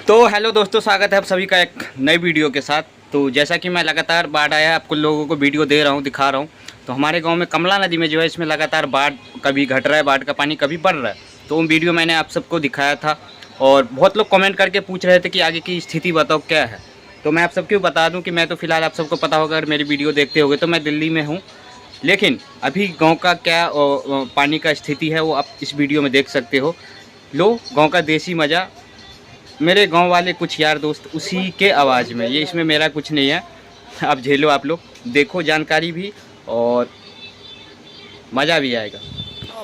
तो हेलो दोस्तों, स्वागत है आप सभी का एक नई वीडियो के साथ। तो जैसा कि मैं लगातार बाढ़ आया आपको लोगों को वीडियो दे रहा हूँ, दिखा रहा हूँ। तो हमारे गांव में कमला नदी में जो है इसमें लगातार बाढ़ कभी घट रहा है, बाढ़ का पानी कभी बढ़ रहा है। तो वो वीडियो मैंने आप सबको दिखाया था और बहुत लोग कमेंट करके पूछ रहे थे कि आगे की स्थिति बताओ क्या है। तो मैं आप सबको बता दूँ कि मैं तो फिलहाल, आप सबको पता होगा अगर मेरी वीडियो देखते होगे तो मैं दिल्ली में हूँ। लेकिन अभी गाँव का क्या पानी का स्थिति है वो आप इस वीडियो में देख सकते हो। लो गाँव का देसी मज़ा, मेरे गांव वाले कुछ यार दोस्त उसी के आवाज़ में। ये इसमें मेरा कुछ नहीं है, आप झेलो, आप लोग देखो, जानकारी भी और मज़ा भी आएगा।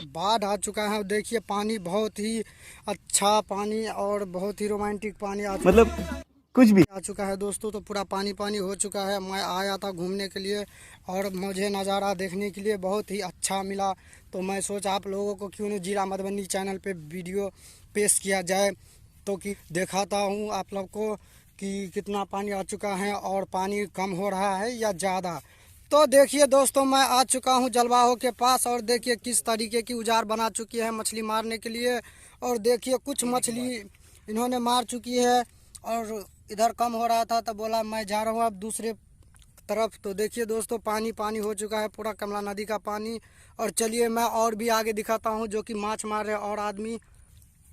बाढ़ आ चुका है। देखिए पानी बहुत ही अच्छा पानी और बहुत ही रोमांटिक पानी आ मतलब कुछ भी आ चुका है दोस्तों। तो पूरा पानी पानी हो चुका है। मैं आया था घूमने के लिए और मुझे नज़ारा देखने के लिए बहुत ही अच्छा मिला। तो मैं सोचा आप लोगों को क्यों नहीं जिला मधुबनी चैनल पे वीडियो पेश किया जाए, तो कि दिखाता हूँ आप लोग को कि कितना पानी आ चुका है और पानी कम हो रहा है या ज़्यादा। तो देखिए दोस्तों, मैं आ चुका हूँ जलवाहो के पास और देखिए किस तरीके की औजार बना चुकी है मछली मारने के लिए। और देखिए कुछ मछली इन्होंने मार चुकी है और इधर कम हो रहा था तो बोला मैं जा रहा हूँ अब दूसरे तरफ। तो देखिए दोस्तों, पानी पानी हो चुका है पूरा कमला नदी का पानी। और चलिए मैं और भी आगे दिखाता हूँ जो कि माछ मार रहे और आदमी।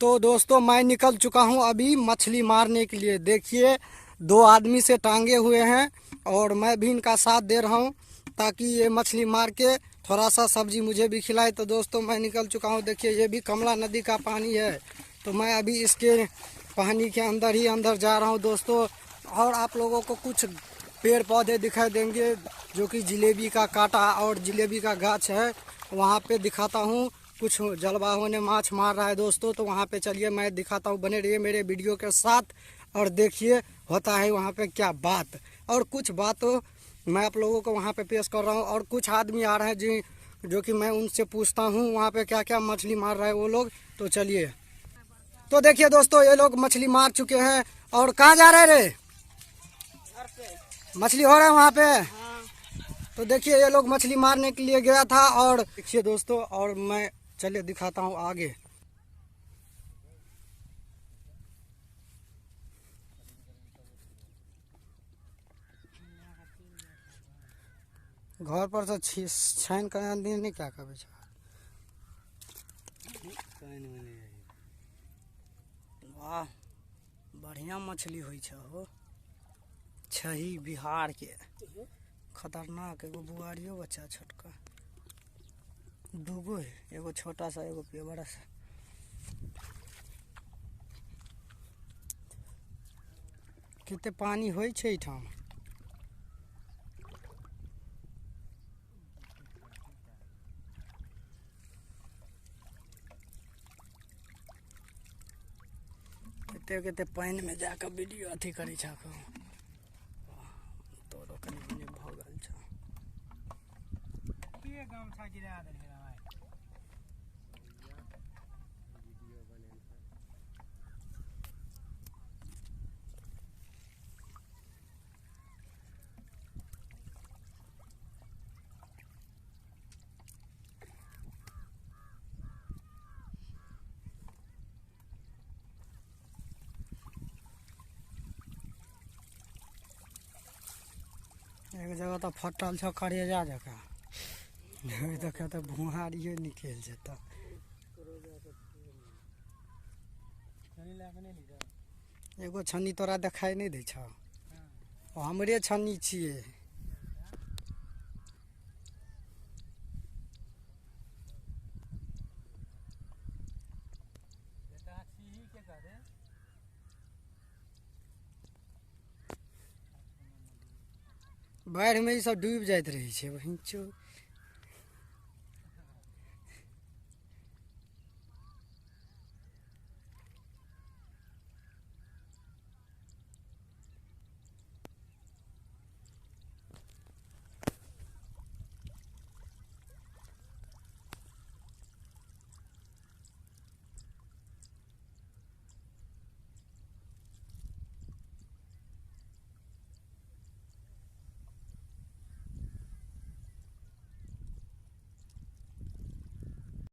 तो दोस्तों मैं निकल चुका हूँ अभी मछली मारने के लिए। देखिए दो आदमी से टांगे हुए हैं और मैं भी इनका साथ दे रहा हूँ ताकि ये मछली मार के थोड़ा सा सब्जी मुझे भी खिलाए। तो दोस्तों मैं निकल चुका हूँ। देखिए ये भी कमला नदी का पानी है। तो मैं अभी इसके पानी के अंदर ही अंदर जा रहा हूँ दोस्तों। और आप लोगों को कुछ पेड़ पौधे दिखाई देंगे जो कि जलेबी का कांटा और जलेबी का गाछ है, वहाँ पे दिखाता हूँ। कुछ जलवाहों ने माछ मार रहा है दोस्तों, तो वहाँ पे चलिए मैं दिखाता हूँ। बने रहिए मेरे वीडियो के साथ और देखिए होता है वहाँ पे क्या बात। और कुछ बातों मैं आप लोगों को वहाँ पे पेश कर रहा हूँ। और कुछ आदमी आ रहे हैं जी जो कि मैं उनसे पूछता हूँ वहाँ पे क्या क्या मछली मार रहा है वो लोग। तो चलिए, तो देखिए दोस्तों ये लोग मछली मार चुके हैं। और कहाँ जा रहे रे? मछली हो रहा है वहाँ पे। तो देखिए ये लोग मछली मारने के लिए गया था। और देखिए दोस्तों, और मैं चलिए दिखाता हूँ आगे। घर पर से छाइन कर नहीं क्या कहे छ। वाह बढ़िया मछली हुई छ हो। छही बिहार के खतरनाक। एगो बुआरियो बच्चा छोटका, दूगो है, एगो छोटा सा एगो बड़ा सा। कितने पानी होइ छै ठाम। कते कते पानी में जाकर वीडियो अथी करी छ। तोरो कनी मनी भ गेल छ। के गामछा गिरा देलकै भाई। एक जगह तो फटल छ करेजा जका। देखे तो भुहारियो निकल जेता। एगो छन्नी तोरा दिखाई नहीं दे छ? हमरे छन्नी छिए। बाढ़ में ई सब डूब जाइत रही है। वहीं चो